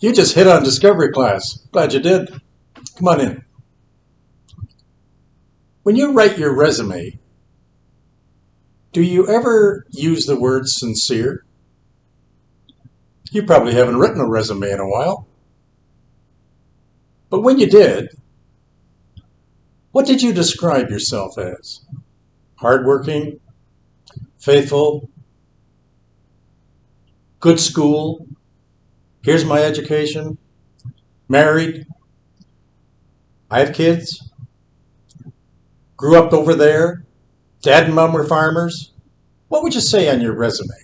You just hit on Discovery class. Glad you did. Come on in. When you write your resume, do you ever use the word sincere? You probably haven't written a resume in a while. But when you did, what did you describe yourself as? Hardworking, faithful, good school, here's my education, married, I have kids, grew up over there, dad and mom were farmers. What would you say on your resume?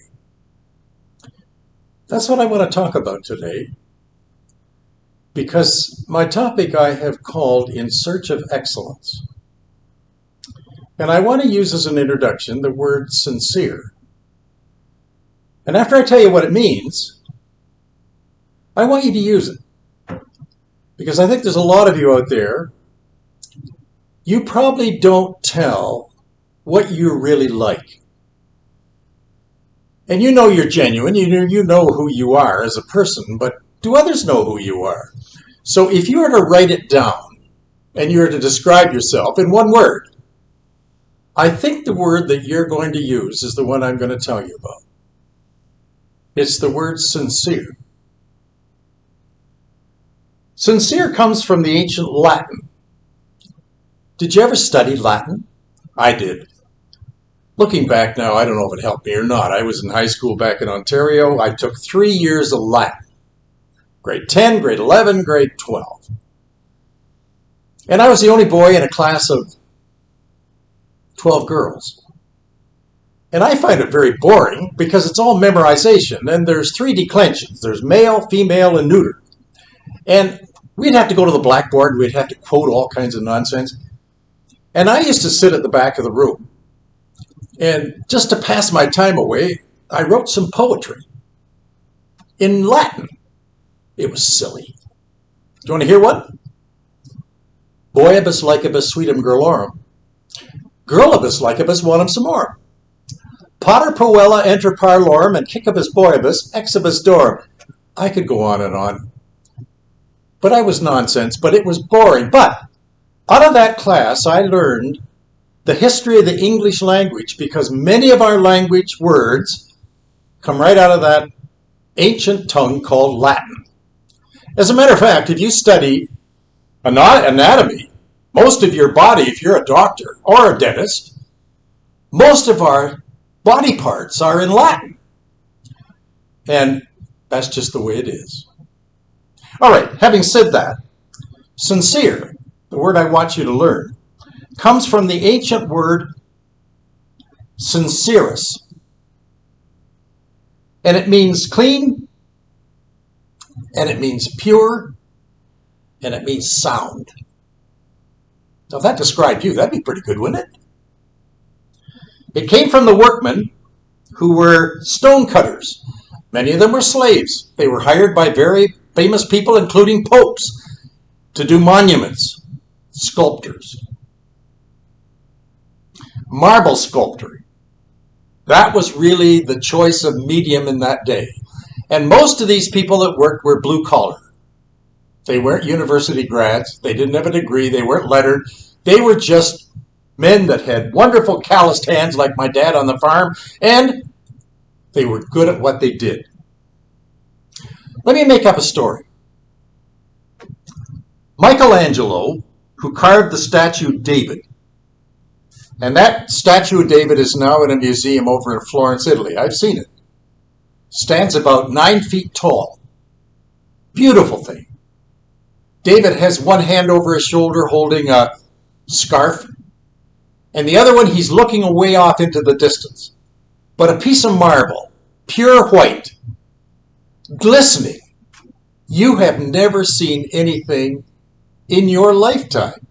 That's what I want to talk about today, because my topic I have called In Search of Excellence. And I want to use as an introduction the word sincere. And after I tell you what it means, I want you to use it. Because I think there's a lot of you out there, you probably don't tell what you're really like. And you know you're genuine, you know who you are as a person, but do others know who you are? So if you were to write it down and you were to describe yourself in one word, I think the word that you're going to use is the one I'm going to tell you about. It's the word sincere. Sincere comes from the ancient Latin. Did you ever study Latin? I did. Looking back now, I don't know if it helped me or not. I was in high school back in Ontario. I took 3 years of Latin. Grade 10, grade 11, grade 12. And I was the only boy in a class of 12 girls. And I find it very boring because it's all memorization. And there's 3 declensions. There's male, female, and neuter. And we'd have to go to the blackboard. We'd have to quote all kinds of nonsense. And I used to sit at the back of the room. And just to pass my time away, I wrote some poetry in Latin. It was silly. Do you want to hear one? Boyibus licibus sweetum girlorum. Girlibus licibus wantum some more. Potter poella enter parlorum and kickibus boyibus exibus dorum. I could go on and on. But I was nonsense, but it was boring. But out of that class, I learned the history of the English language, because many of our language words come right out of that ancient tongue called Latin. As a matter of fact, if you study anatomy, most of your body, if you're a doctor or a dentist, most of our body parts are in Latin. And that's just the way it is. All right, having said that, sincere, the word I want you to learn, comes from the ancient word sincerus. And it means clean, and it means pure, and it means sound. So if that described you, that'd be pretty good, wouldn't it? It came from the workmen who were stone cutters. Many of them were slaves. They were hired by very famous people, including popes, to do monuments, sculptors. Marble sculpture. That was really the choice of medium in that day. And most of these people that worked were blue collar. They weren't university grads. They didn't have a degree. They weren't lettered. They were just men that had wonderful calloused hands like my dad on the farm, and they were good at what they did. Let me make up a story. Michelangelo, who carved the statue of David, and that statue of David is now in a museum over in Florence, Italy. I've seen it. Stands about 9 feet tall. Beautiful thing. David has one hand over his shoulder holding a scarf, and the other one he's looking away off into the distance. But a piece of marble, pure white, glistening. You have never seen anything in your lifetime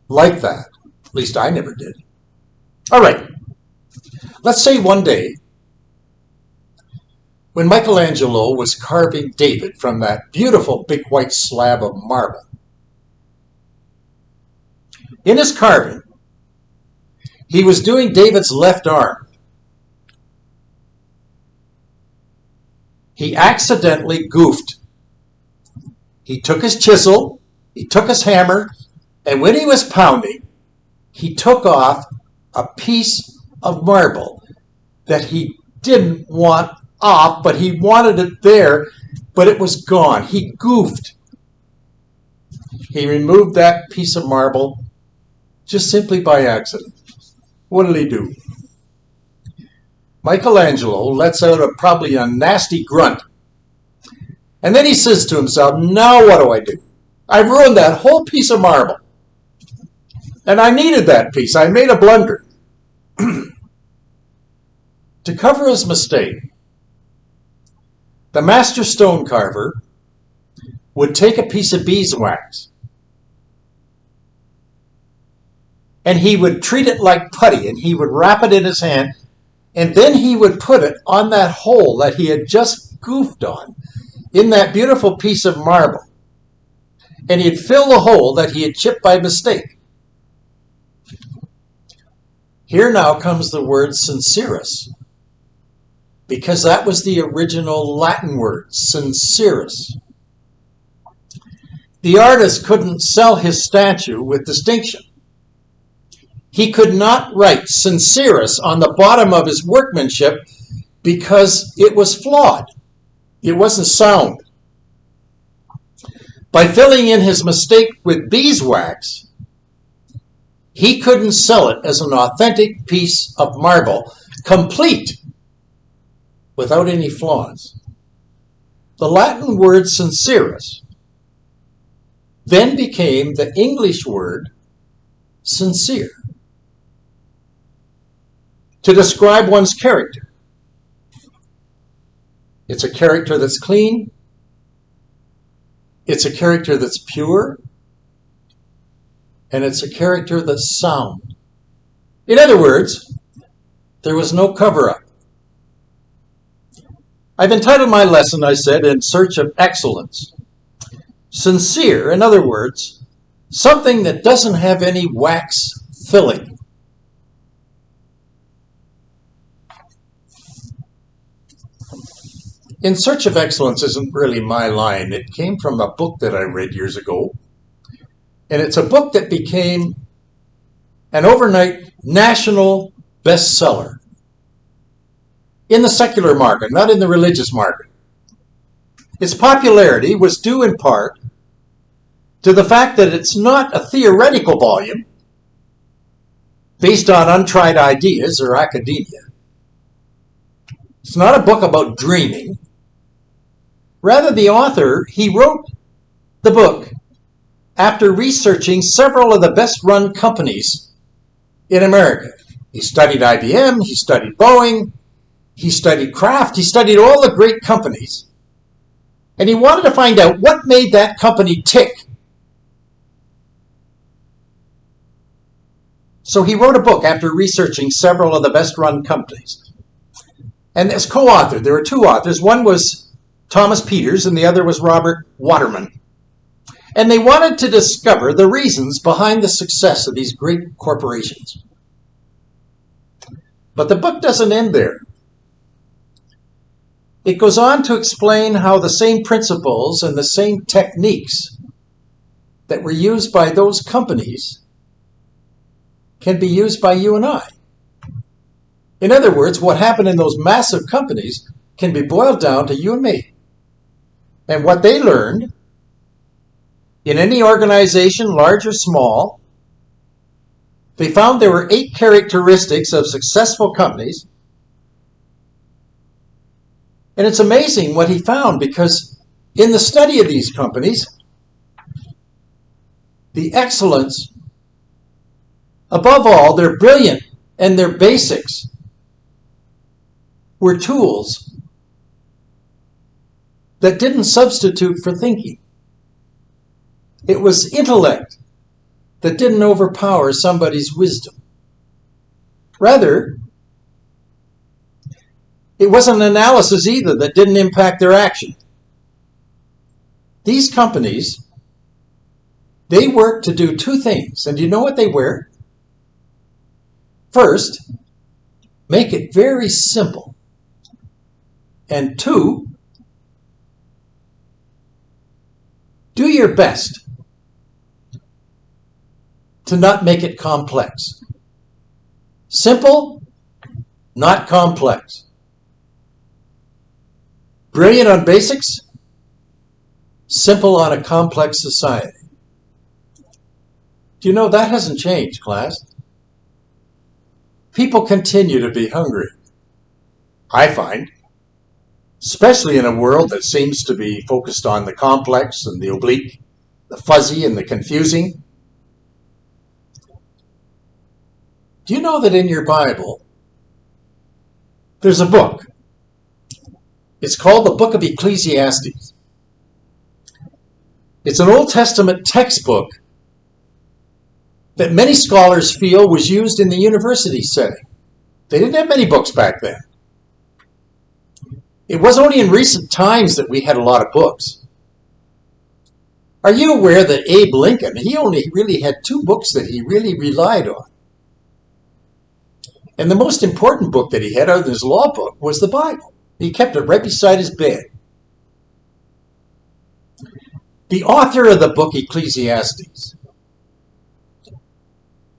like that. At least I never did. All right. Let's say one day, when Michelangelo was carving David from that beautiful big white slab of marble, in his carving, he was doing David's left arm. He accidentally goofed he took his chisel, he took his hammer, and when he was pounding, he took off a piece of marble that he didn't want off, but he wanted it there, but it was gone. He goofed. He removed that piece of marble just simply by accident. What did he do? Michelangelo lets out probably a nasty grunt. And then he says to himself, now what do I do? I've ruined that whole piece of marble. And I needed that piece. I made a blunder. To cover his mistake, the master stone carver would take a piece of beeswax and he would treat it like putty, and he would wrap it in his hand, and then he would put it on that hole that he had just goofed on in that beautiful piece of marble, and he'd fill the hole that he had chipped by mistake. Here now comes the word sincerus, because that was the original Latin word, sincerus. The artist couldn't sell his statue with distinction. He could not write sincerus on the bottom of his workmanship because it was flawed. It wasn't sound. By filling in his mistake with beeswax, he couldn't sell it as an authentic piece of marble, complete, without any flaws. The Latin word sincerus then became the English word sincere to describe one's character. It's a character that's clean. It's a character that's pure. And it's a character that's sound. In other words, there was no cover-up. I've entitled my lesson, I said, In Search of Excellence. Sincere, in other words, something that doesn't have any wax filling. In Search of Excellence isn't really my line. It came from a book that I read years ago. And it's a book that became an overnight national bestseller in the secular market, not in the religious market. Its popularity was due in part to the fact that it's not a theoretical volume based on untried ideas or academia. It's not a book about dreaming. Rather, the author, he wrote the book after researching several of the best-run companies in America. He studied IBM, he studied Boeing, he studied Kraft, he studied all the great companies. And he wanted to find out what made that company tick. So he wrote a book after researching several of the best-run companies. And as co-author, there were two authors. One was Thomas Peters and the other was Robert Waterman. And they wanted to discover the reasons behind the success of these great corporations. But the book doesn't end there. It goes on to explain how the same principles and the same techniques that were used by those companies can be used by you and I. In other words, what happened in those massive companies can be boiled down to you and me. And what they learned in any organization, large or small, they found there were 8 characteristics of successful companies. And it's amazing what he found, because in the study of these companies, the excellence, above all, they're brilliant and their basics were tools that didn't substitute for thinking. It was intellect that didn't overpower somebody's wisdom. Rather, it wasn't analysis either that didn't impact their action. These companies, they worked to do 2 things. And do you know what they were? First, make it very simple. And 2, do your best to not make it complex. Simple, not complex. Brilliant on basics, simple on a complex society. Do you know that hasn't changed, class? People continue to be hungry, I find, especially in a world that seems to be focused on the complex and the oblique, the fuzzy and the confusing. Do you know that in your Bible, there's a book? It's called the Book of Ecclesiastes. It's an Old Testament textbook that many scholars feel was used in the university setting. They didn't have many books back then. It was only in recent times that we had a lot of books. Are you aware that Abe Lincoln, he only really had 2 books that he really relied on? And the most important book that he had, other than his law book, was the Bible. He kept it right beside his bed. The author of the book Ecclesiastes,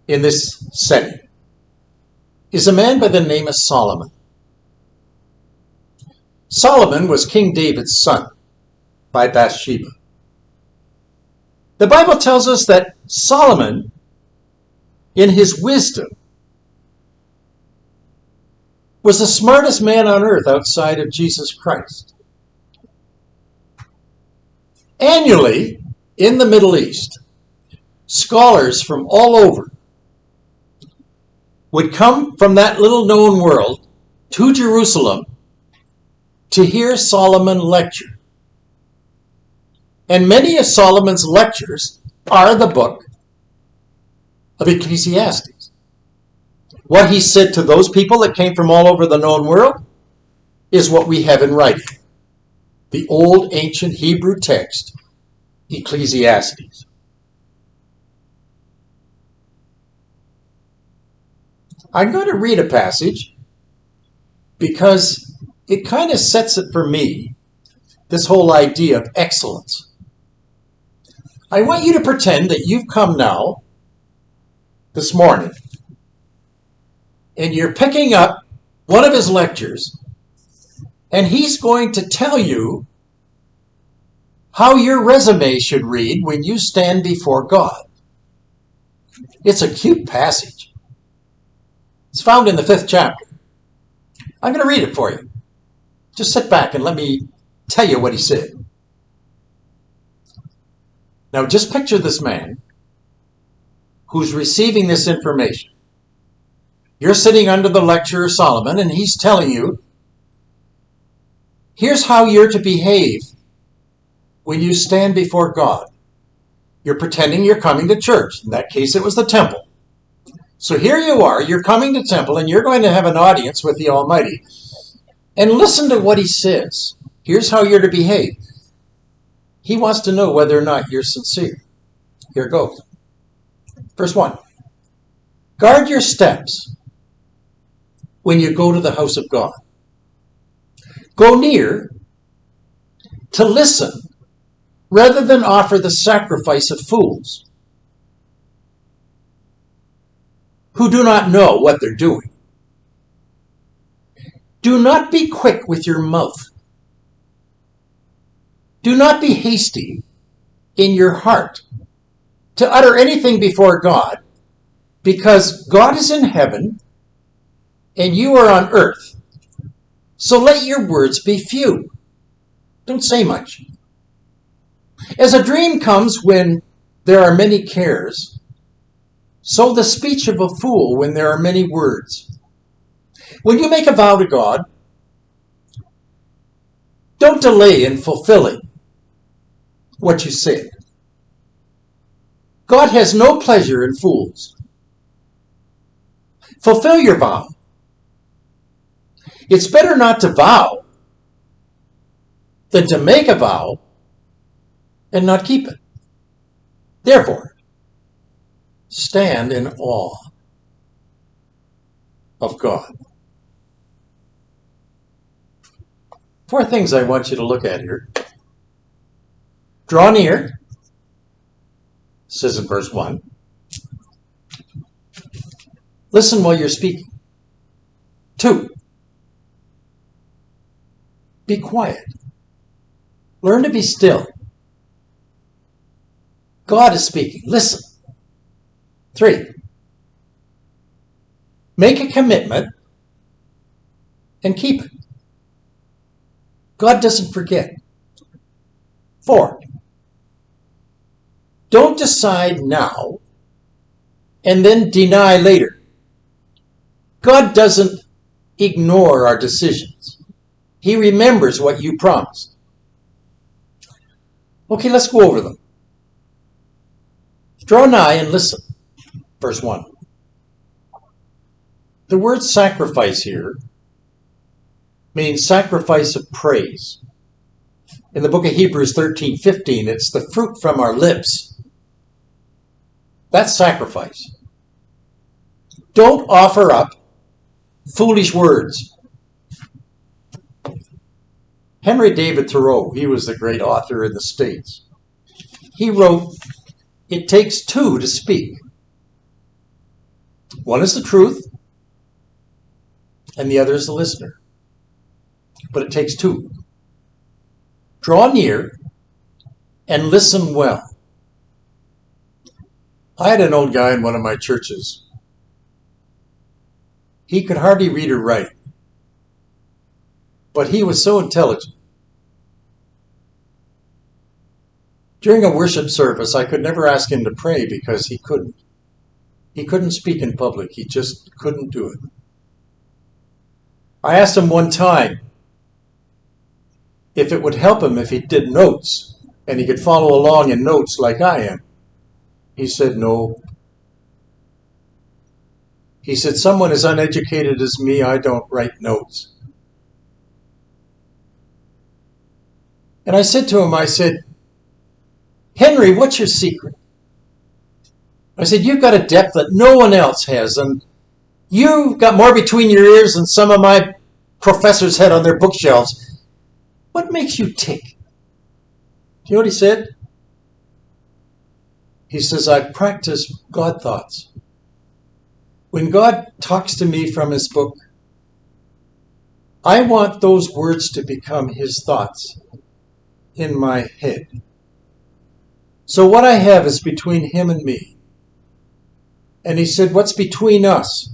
in this setting, is a man by the name of Solomon. Solomon was King David's son by Bathsheba. The Bible tells us that Solomon, in his wisdom, was the smartest man on earth outside of Jesus Christ. Annually, in the Middle East, scholars from all over would come from that little known world to Jerusalem to hear Solomon lecture. And many of Solomon's lectures are the book of Ecclesiastes. What he said to those people that came from all over the known world is what we have in writing. The old ancient Hebrew text, Ecclesiastes. I'm going to read a passage because it kind of sets it for me, this whole idea of excellence. I want you to pretend that you've come now, this morning, and you're picking up one of his lectures, and he's going to tell you how your resume should read when you stand before God. It's a cute passage. It's found in the 5th chapter. I'm going to read it for you. Just sit back and let me tell you what he said. Now just picture this man who's receiving this information. You're sitting under the lecture of Solomon, and he's telling you, here's how you're to behave when you stand before God. You're pretending you're coming to church. In that case, it was the temple. So here you are, you're coming to temple, and you're going to have an audience with the Almighty. And listen to what he says. Here's how you're to behave. He wants to know whether or not you're sincere. Here goes. Verse 1. Guard your steps when you go to the house of God. Go near to listen rather than offer the sacrifice of fools who do not know what they're doing. Do not be quick with your mouth. Do not be hasty in your heart to utter anything before God, because God is in heaven and you are on earth. So let your words be few. Don't say much. As a dream comes when there are many cares, so the speech of a fool when there are many words. When you make a vow to God, don't delay in fulfilling what you said. God has no pleasure in fools. Fulfill your vow. It's better not to vow than to make a vow and not keep it. Therefore, stand in awe of God. 4 things I want you to look at here. Draw near. says in verse 1. Listen while you're speaking. 2. Be quiet. Learn to be still. God is speaking. Listen. 3. Make a commitment and keep it. God doesn't forget. 4. Don't decide now and then deny later. God doesn't ignore our decisions. He remembers what you promised. Okay, let's go over them. Draw nigh and listen. Verse 1. The word sacrifice here means sacrifice of praise. In the book of Hebrews 13:15, it's the fruit from our lips. That's sacrifice. Don't offer up foolish words. Henry David Thoreau, he was the great author in the States. He wrote, "It takes two to speak. One is the truth, and the other is the listener. But it takes two. Draw near and listen well." I had an old guy in one of my churches. He could hardly read or write, but he was so intelligent. During a worship service, I could never ask him to pray because he couldn't. He couldn't speak in public. He just couldn't do it. I asked him one time if it would help him if he did notes and he could follow along in notes like I am. He said no. He said, "Someone as uneducated as me, I don't write notes." And I said to him, "Henry, what's your secret?" I said, "You've got a depth that no one else has, and you've got more between your ears than some of my professors had on their bookshelves. What makes you tick?" Do you know what he said? He says, "I practice God thoughts. When God talks to me from his book, I want those words to become his thoughts in my head. So what I have is between him and me." And he said, "What's between us?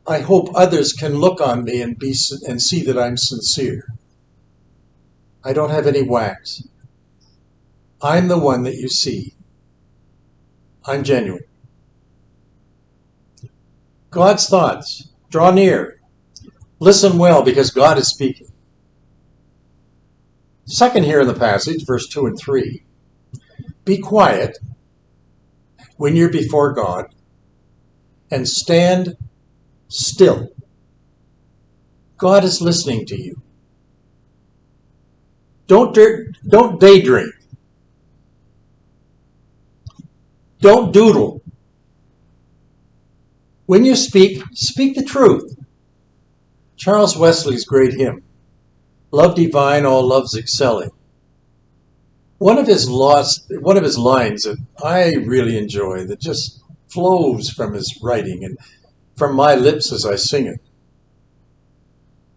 I hope others can look on me and see that I'm sincere. I don't have any wax. I'm the one that you see. I'm genuine." God's thoughts. Draw near. Listen well, because God is speaking. Second here in the passage, verse 2 and 3. Be quiet when you're before God and stand still. God is listening to you. Don't daydream. Don't doodle. When you speak, speak the truth. Charles Wesley's great hymn, "Love Divine, All Loves Excelling." One of his lines that I really enjoy, that just flows from his writing and from my lips as I sing it.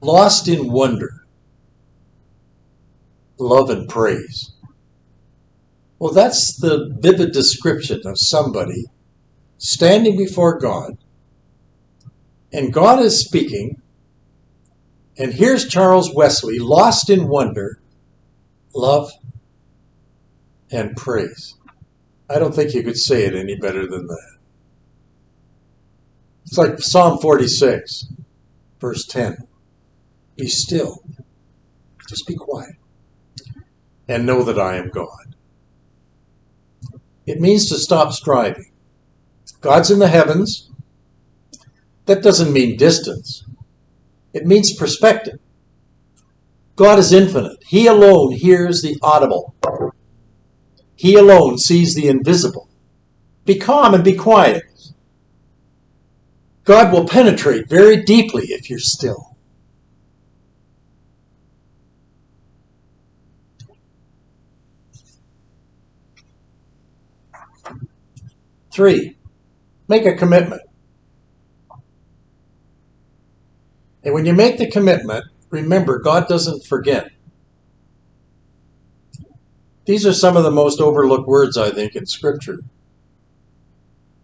"Lost in wonder, love and praise." Well, that's the vivid description of somebody standing before God, and God is speaking, and here's Charles Wesley, lost in wonder, love, and praise. I don't think you could say it any better than that. It's like Psalm 46, verse 10. Be still. Just be quiet. And know that I am God. It means to stop striving. God's in the heavens. That doesn't mean distance. It means perspective. God is infinite. He alone hears the audible. He alone sees the invisible. Be calm and be quiet. God will penetrate very deeply if you're still. 3, make a commitment. And when you make the commitment, remember, God doesn't forget. These are some of the most overlooked words, I think, in Scripture,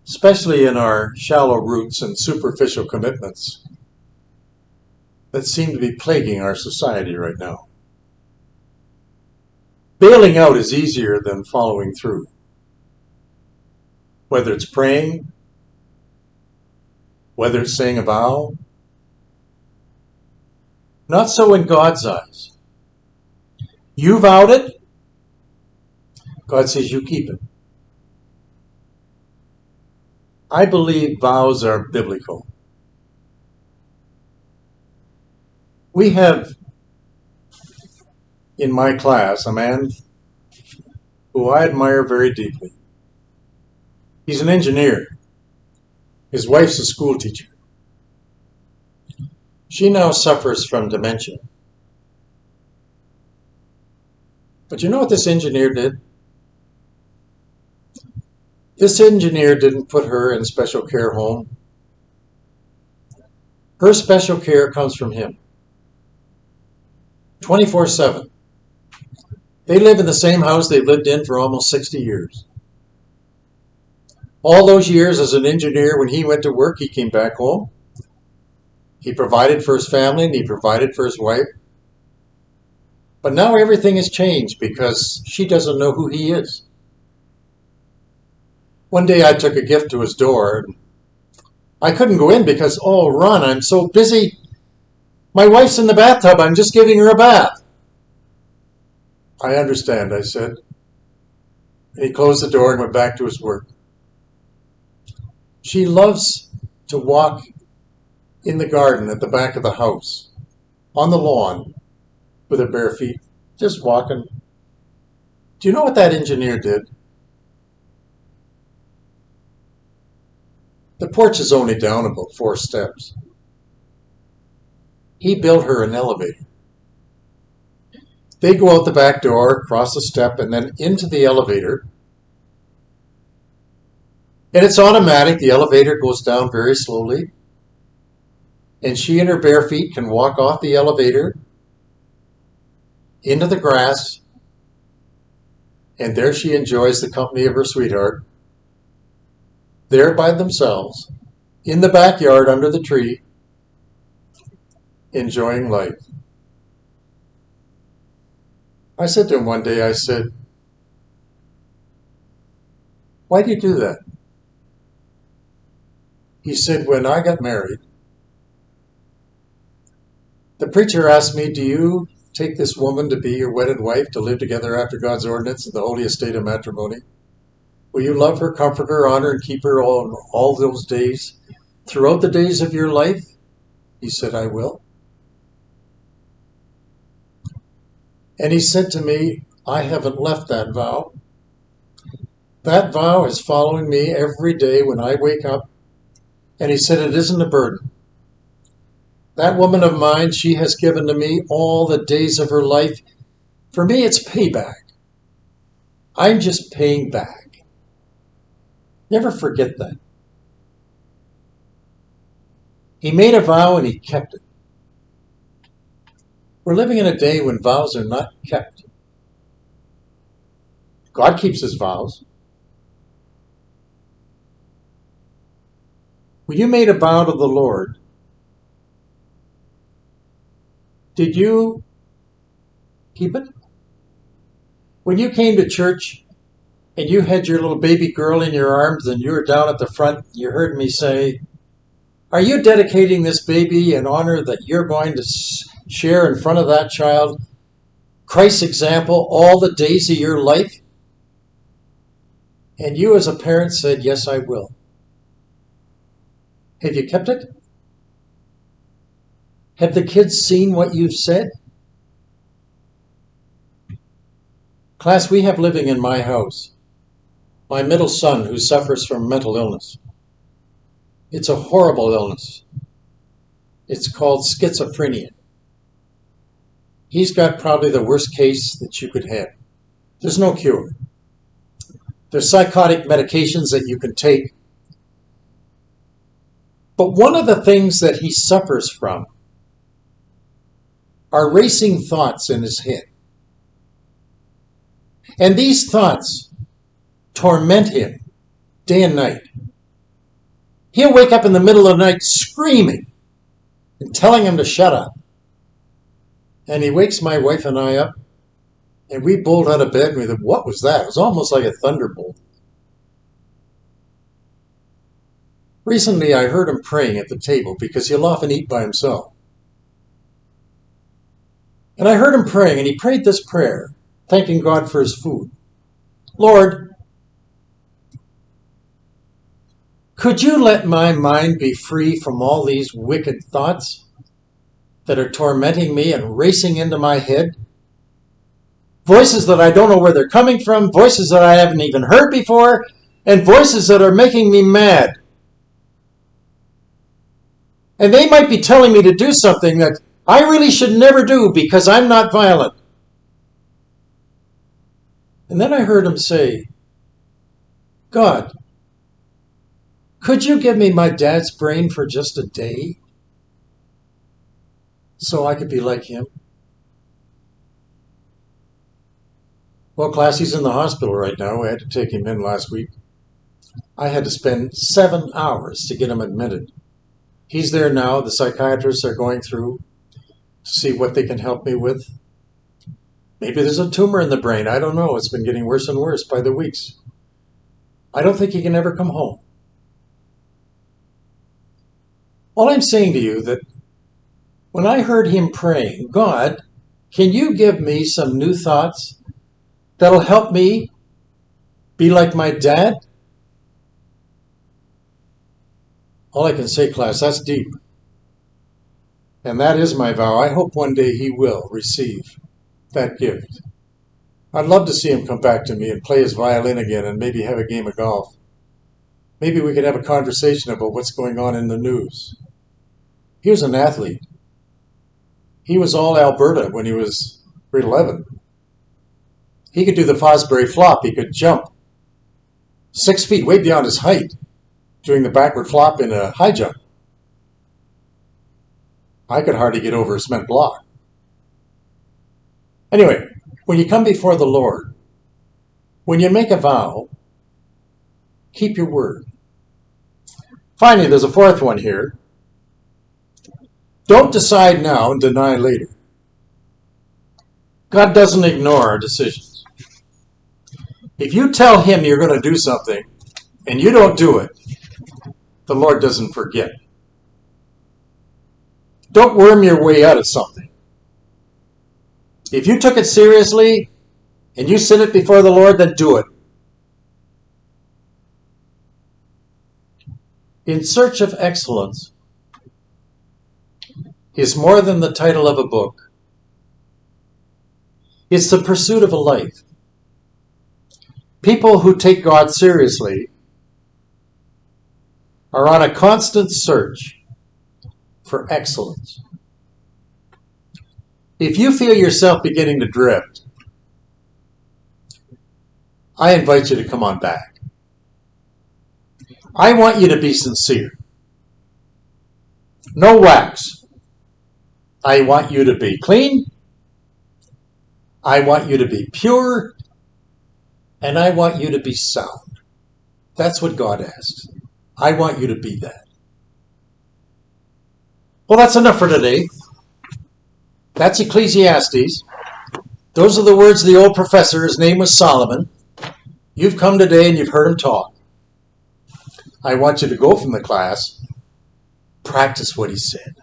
especially in our shallow roots and superficial commitments that seem to be plaguing our society right now. Bailing out is easier than following through. Whether it's praying, whether it's saying a vow, not so in God's eyes. You vowed it, God says you keep it. I believe vows are biblical. We have in my class a man who I admire very deeply. He's an engineer. His wife's a school teacher. She now suffers from dementia. But you know what this engineer did? This engineer didn't put her in special care home. Her special care comes from him. 24/7. They live in the same house they've lived in for almost 60 years. All those years as an engineer, when he went to work, he came back home. He provided for his family and he provided for his wife. But now everything has changed because she doesn't know who he is. One day I took a gift to his door. I couldn't go in because, oh, Ron, I'm so busy. My wife's in the bathtub. I'm just giving her a bath. I understand, I said. And he closed the door and went back to his work. She loves to walk in the garden at the back of the house, on the lawn, with her bare feet, just walking. Do you know what that engineer did? The porch is only down about 4 steps. He built her an elevator. They go out the back door, across the step, and then into the elevator. And it's automatic. The elevator goes down very slowly. And she in her bare feet can walk off the elevator into the grass. And there she enjoys the company of her sweetheart. There by themselves, in the backyard under the tree, enjoying life. I said to him one day, I said, why do you do that? He said, when I got married, the preacher asked me, do you take this woman to be your wedded wife, to live together after God's ordinance in the holy estate of matrimony? Will you love her, comfort her, honor, and keep her all those days, throughout the days of your life? He said, I will. And he said to me, I haven't left that vow. That vow is following me every day when I wake up. And he said, it isn't a burden. That woman of mine, she has given to me all the days of her life. For me, it's payback. I'm just paying back. Never forget that. He made a vow and he kept it. We're living in a day when vows are not kept. God keeps his vows. When you made a vow to the Lord, did you keep it? When you came to church and you had your little baby girl in your arms and you were down at the front, you heard me say, are you dedicating this baby in honor that you're going to share in front of that child Christ's example all the days of your life? And you as a parent said, yes, I will. Have you kept it? Have the kids seen what you've said? Class, we have living in my house my middle son who suffers from mental illness. It's a horrible illness. It's called schizophrenia. He's got probably the worst case that you could have. There's no cure. There's psychotic medications that you can take. But one of the things that he suffers from are racing thoughts in his head. And these thoughts torment him day and night. He'll wake up in the middle of the night screaming and telling him to shut up. And he wakes my wife and I up, and we bolt out of bed and we thought, what was that? It was almost like a thunderbolt. Recently I heard him praying at the table because he'll often eat by himself. And I heard him praying, and he prayed this prayer, thanking God for his food. Lord, could you let my mind be free from all these wicked thoughts that are tormenting me and racing into my head? Voices that I don't know where they're coming from, voices that I haven't even heard before, and voices that are making me mad. And they might be telling me to do something that I really should never do because I'm not violent. And then I heard him say, God, could you give me my dad's brain for just a day so I could be like him? Well, class, he's in the hospital right now. We had to take him in last week. I had to spend 7 hours to get him admitted. He's there now. The psychiatrists are going through to see what they can help me with. Maybe there's a tumor in the brain. I don't know. It's been getting worse and worse by the weeks. I don't think he can ever come home. All I'm saying to you that when I heard him praying, God, can you give me some new thoughts that'll help me be like my dad? All I can say, class, that's deep. And that is my vow. I hope one day he will receive that gift. I'd love to see him come back to me and play his violin again and maybe have a game of golf. Maybe we could have a conversation about what's going on in the news. He was an athlete. He was all Alberta when he was grade 11. He could do the Fosbury flop. He could jump 6 feet, way beyond his height, doing the backward flop in a high jump. I could hardly get over a cement block. Anyway, when you come before the Lord, when you make a vow, keep your word. Finally, there's a fourth one here. Don't decide now and deny later. God doesn't ignore our decisions. If you tell him you're going to do something and you don't do it, the Lord doesn't forget. Don't worm your way out of something. If you took it seriously and you sit it before the Lord, then do it. In Search of Excellence is more than the title of a book. It's the pursuit of a life. People who take God seriously are on a constant search for excellence. If you feel yourself beginning to drift, I invite you to come on back. I want you to be sincere. No wax. I want you to be clean. I want you to be pure. And I want you to be sound. That's what God asks. I want you to be that. Well, that's enough for today. That's Ecclesiastes. Those are the words of the old professor. His name was Solomon. You've come today and you've heard him talk. I want you to go from the class, practice what he said.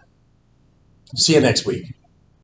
See you next week.